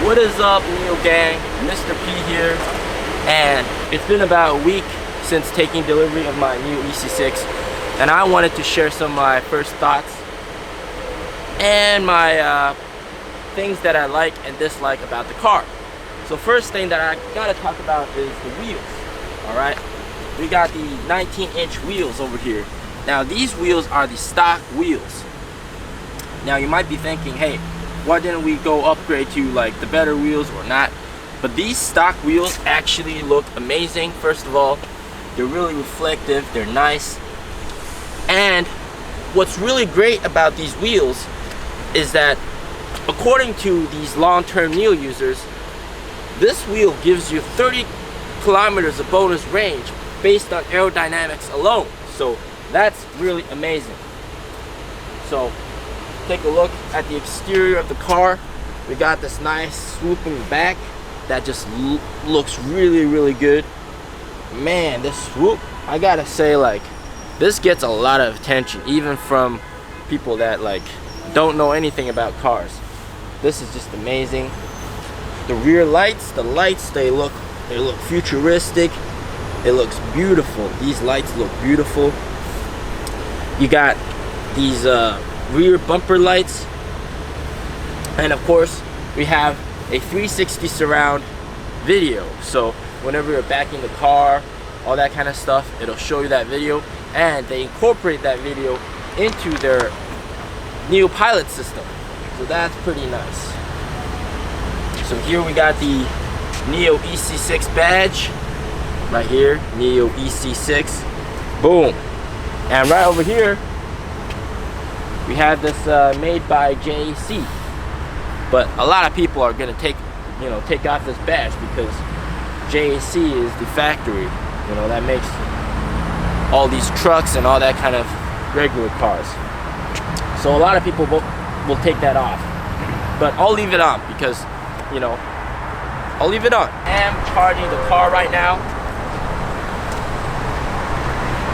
What is up, NIO gang? Mr. P here, and it's been about a week since taking delivery of my NIO EC6, and I wanted to share some of my first thoughts and my things that I like and dislike about the car. So first thing that I gotta talk about is the wheels. Alright, we got the 19-inch wheels over here. Now these wheels are the stock wheels. Now you might be thinking, hey, why didn't we go upgrade to like the better wheels or not? But these stock wheels actually look amazing. First of all, they're really reflective, they're nice. And what's really great about these wheels is that according to these long-term NIO users, this wheel gives you 30 kilometers of bonus range based on aerodynamics alone. So that's really amazing. So take a look at the exterior of the car. We got this nice swooping back that just looks really good. Man, this swoop, I gotta say, like, this gets a lot of attention even from people that like don't know anything about cars. This is just amazing. The rear lights, they look futuristic. It looks beautiful. These lights look beautiful. You got these rear bumper lights, and of course we have a 360 surround video, so whenever you're backing the car, all that kind of stuff, it'll show you that video, and they incorporate that video into their NIO Pilot system, so that's pretty nice. So here we got the NIO EC6 badge right here, NIO EC6, boom. And right over here we have this made by JEC, but a lot of people are gonna take off this badge because JEC is the factory, that makes all these trucks and all that kind of regular cars. So a lot of people will take that off, but I'll leave it on because I'll leave it on. I'm charging the car right now.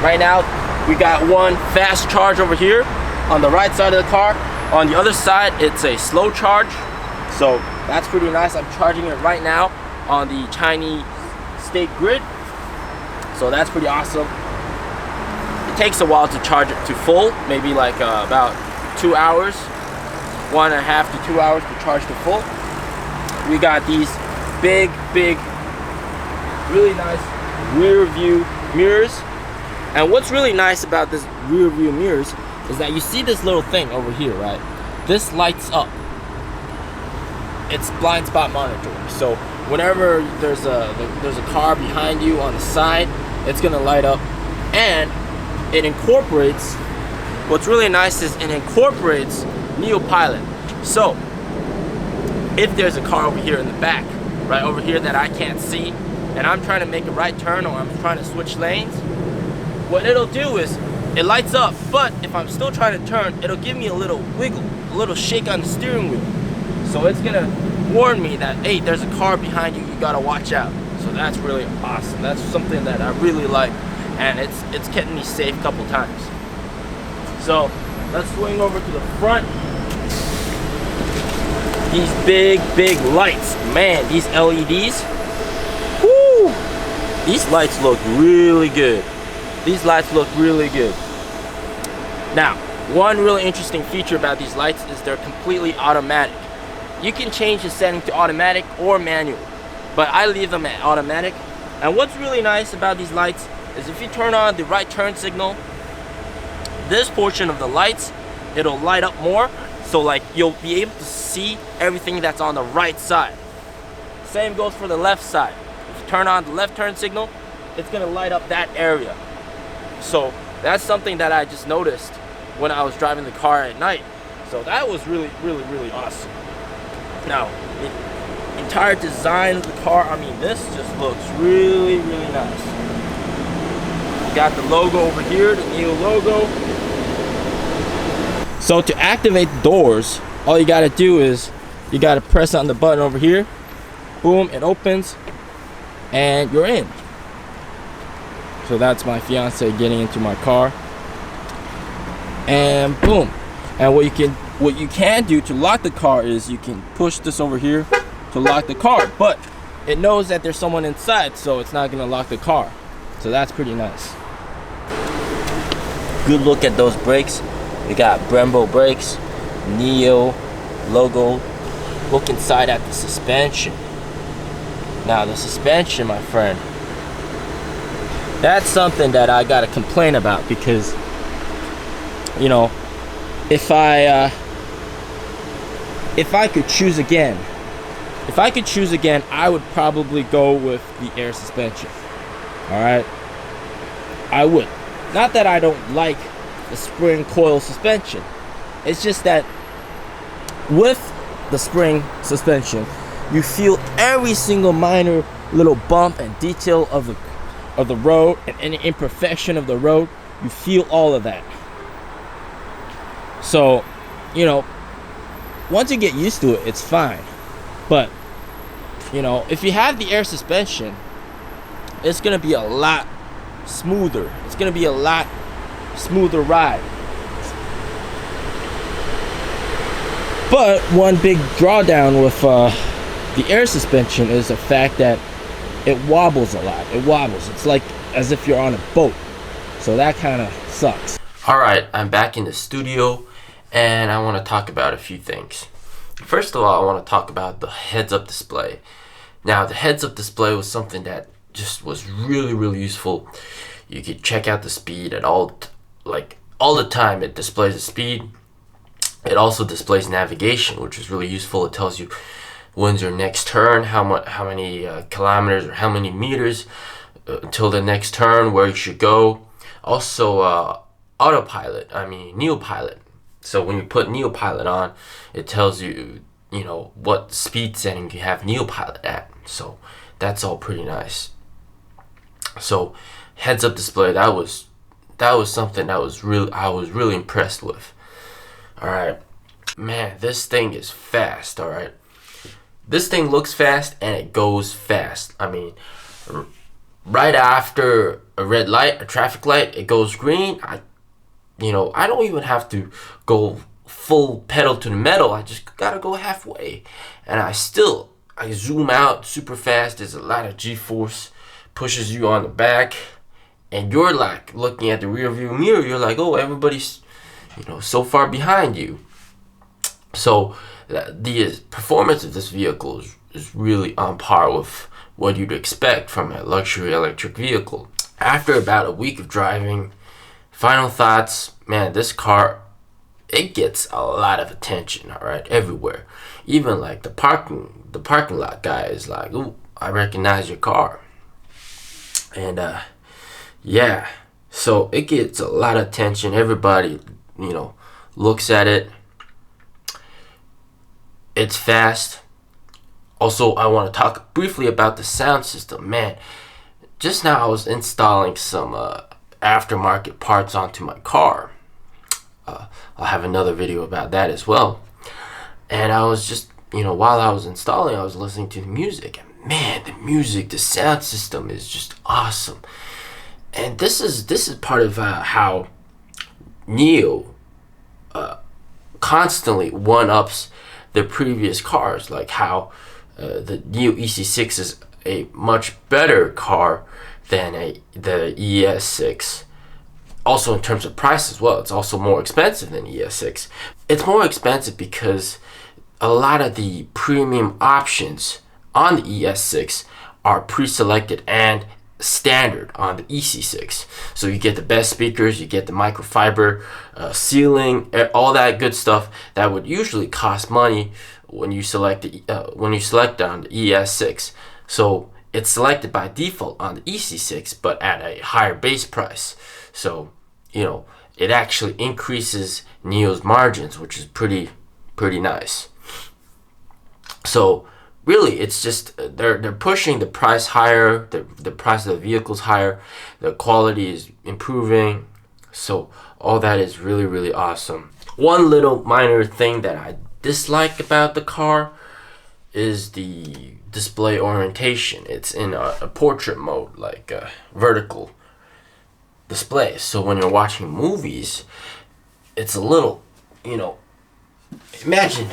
Right now we got one fast charge over here on the right side of the car. On the other side, it's a slow charge. So that's pretty nice. I'm charging it right now on the Chinese state grid. So that's pretty awesome. It takes a while to charge it to full, maybe like about 2 hours, 1.5 to 2 hours to charge to full. We got these big, really nice rear view mirrors. And what's really nice about this rear view mirrors is that you see this little thing over here, right? This lights up. It's blind spot monitoring. So whenever there's a car behind you on the side, it's gonna light up. And it incorporates, what's really nice is it incorporates NIO Pilot. So if there's a car over here in the back, right over here that I can't see, and I'm trying to make a right turn or I'm trying to switch lanes, what it'll do is it lights up, but if I'm still trying to turn, it'll give me a little wiggle, a little shake on the steering wheel. So it's gonna warn me that, hey, there's a car behind you, you gotta watch out. So that's really awesome. That's something that I really like, and it's kept me safe a couple times. So let's swing over to the front. These big lights, man, these LEDs, whoo, these lights look really good. These lights look really good. Now, one really interesting feature about these lights is they're completely automatic. You can change the setting to automatic or manual, but I leave them at automatic. And what's really nice about these lights is if you turn on the right turn signal, this portion of the lights, it'll light up more, so like you'll be able to see everything that's on the right side. Same goes for the left side. If you turn on the left turn signal, it's gonna light up that area. So that's something that I just noticed when I was driving the car at night. So that was really awesome. Now, the entire design of the car, I mean, this just looks really nice. We got the logo over here, the NIO logo. So to activate the doors, all you gotta do is you gotta press on the button over here. Boom, it opens and you're in. So that's my fiance getting into my car, and boom. And what you can do to lock the car is you can push this over here to lock the car, but it knows that there's someone inside, so it's not gonna lock the car. So that's pretty nice. Good look at those brakes. We got Brembo brakes, NIO logo. Look inside at the suspension. Now the suspension, my friend, that's something that I gotta complain about, because you know, if I could choose again, I would probably go with the air suspension. All right, I would. Not that I don't like the spring coil suspension. It's just that with the spring suspension, you feel every single minor little bump and detail of the road, and any imperfection of the road. You feel all of that. So, you know, once you get used to it, it's fine. But, you know, if you have the air suspension, it's gonna be a lot smoother. It's gonna be a lot smoother ride. But one big drawdown with the air suspension is the fact that it wobbles a lot. It wobbles. It's like as if you're on a boat. So that kind of sucks. Alright, I'm back in the studio and I want to talk about a few things. First of all, I want to talk about the heads-up display. Now, the heads-up display was something that just was really useful. You could check out the speed at all the time. It displays the speed. It also displays navigation, which is really useful. It tells you when's your next turn, how many kilometers or how many meters until the next turn, where you should go. Also, autopilot. NIO Pilot. So when you put NIO Pilot on, it tells you, you know, what speed setting you have NIO Pilot at. So that's all pretty nice. So heads-up display, that was something that I was really impressed with. Alright, man, this thing is fast. Alright, this thing looks fast and it goes fast. I mean, right after a red light, a traffic light, it goes green. I don't even have to go full pedal to the metal. I just gotta go halfway, and I zoom out super fast. There's a lot of G-force, pushes you on the back, and you're like looking at the rear view mirror. You're like, oh, everybody's, you know, so far behind you. So the performance of this vehicle is really on par with what you'd expect from a luxury electric vehicle. After about a week of driving, final thoughts, man, this car, it gets a lot of attention, all right, everywhere. Even like the parking lot guy is like, ooh, I recognize your car. And yeah, so it gets a lot of attention. Everybody, you know, looks at it. It's fast. Also, I want to talk briefly about the sound system. Man, just now I was installing some aftermarket parts onto my car. I'll have another video about that as well. And I was just, you know, while I was installing, I was listening to the music. And man, the music, the sound system is just awesome. And this is part of how NIO constantly one-ups the previous cars, like how the NIO EC6 is a much better car than the ES6. Also in terms of price as well, it's also more expensive than ES6. It's more expensive because a lot of the premium options on the ES6 are pre-selected and standard on the EC6. So you get the best speakers, you get the microfiber ceiling, all that good stuff that would usually cost money when you select on the ES6. So it's selected by default on the EC6, but at a higher base price. So, you know, it actually increases NIO's margins, which is pretty nice. So really, it's just they're pushing the price higher, the price of the vehicles higher, the quality is improving. So all that is really awesome. One little minor thing that I dislike about the car is the display orientation. It's in a portrait mode, like a vertical display. So when you're watching movies, it's a little, you know, imagine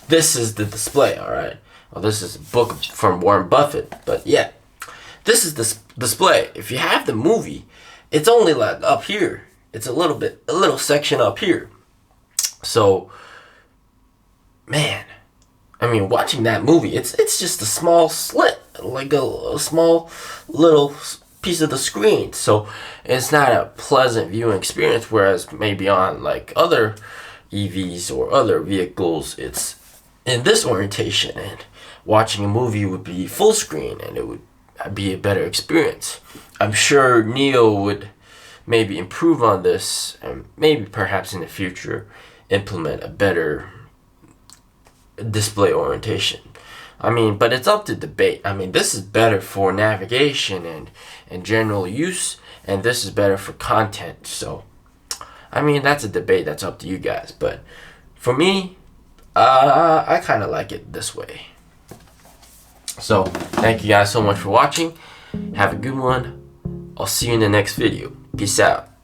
this is the display, all right? Well, this is a book from Warren Buffett, but yeah, this is the display. If you have the movie, it's only like up here. It's a little section up here. So, man, I mean, watching that movie, it's just a small slit, like a small little piece of the screen. So it's not a pleasant viewing experience. Whereas maybe on like other EVs or other vehicles, it's in this orientation, and watching a movie would be full screen, and it would be a better experience. I'm sure NIO would maybe improve on this, and maybe perhaps in the future implement a better display orientation. I mean, but it's up to debate. I mean, this is better for navigation and general use, and this is better for content. So, I mean, that's a debate. That's up to you guys. But for me, I kind of like it this way. So, thank you guys so much for watching. Have a good one. I'll see you in the next video. Peace out.